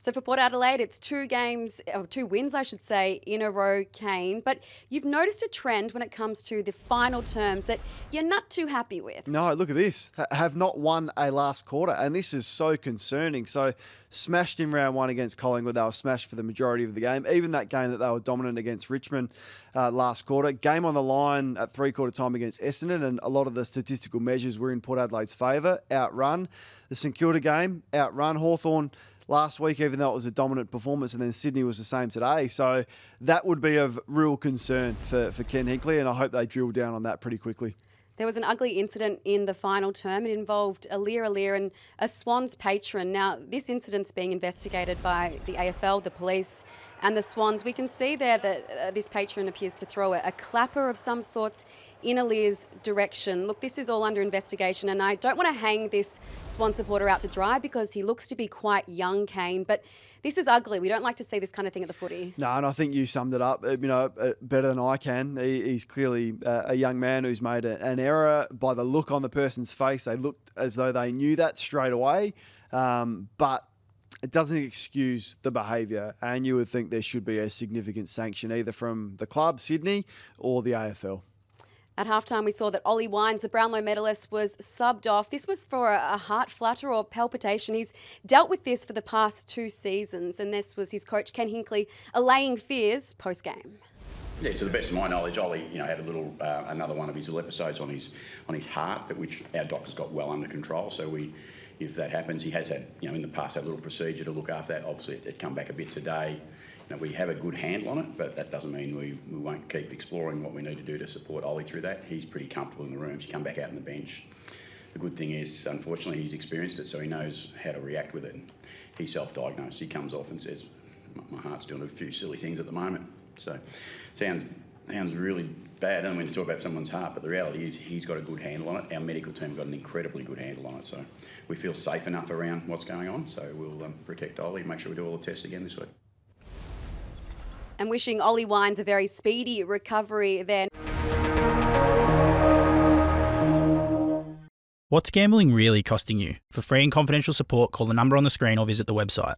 So for Port Adelaide, it's 2 wins, I should say, in a row, Kane. But you've noticed a trend when it comes to the final terms that you're not too happy with. No, look at this. Have not won a last quarter, and this is so concerning. So smashed in round 1 against Collingwood. They were smashed for the majority of the game. Even that game that they were dominant against Richmond last quarter. Game on the line at 3-quarter time against Essendon, and a lot of the statistical measures were in Port Adelaide's favour. Outrun. The St Kilda game, outrun. Hawthorn last week, even though it was a dominant performance, and then Sydney was the same today. So that would be of real concern for Ken Hinkley, and I hope they drill down on that pretty quickly. There was an ugly incident in the final term. It involved Olle and a Swans patron. Now, this incident's being investigated by the AFL, the police and the Swans. We can see there that this patron appears to throw a clapper of some sorts in Olle's direction. Look, this is all under investigation, and I don't want to hang this Swan supporter out to dry because he looks to be quite young, Kane, but this is ugly. We don't like to see this kind of thing at the footy. No, and I think you summed it up, better than I can. He's clearly a young man who's made an error. By the look on the person's face, they looked as though they knew that straight away, but it doesn't excuse the behaviour, and you would think there should be a significant sanction either from the club, Sydney, or the AFL. At halftime, we saw that Olle Wines, the Brownlow medalist, was subbed off. This was for a heart flutter or palpitation. He's dealt with this for the past 2 seasons, and this was his coach, Ken Hinkley, allaying fears post-game. Yeah, to the best of my knowledge, Olle, had a little another one of his little episodes on his heart, but which our doctors got well under control. So if that happens, he has had, in the past, a little procedure to look after that. Obviously, it come back a bit today. We have a good handle on it, but that doesn't mean we won't keep exploring what we need to do to support Olle through that. He's pretty comfortable in the rooms. You come back out on the bench. The good thing is, unfortunately, he's experienced it, so he knows how to react with it. And he's self-diagnosed. He comes off and says, my heart's doing a few silly things at the moment. So sounds really bad. I don't mean to talk about someone's heart, but the reality is he's got a good handle on it. Our medical team got an incredibly good handle on it. So we feel safe enough around what's going on. So we'll protect Olle and make sure we do all the tests again this week. And wishing Olle Wines a very speedy recovery then. What's gambling really costing you? For free and confidential support, call the number on the screen or visit the website.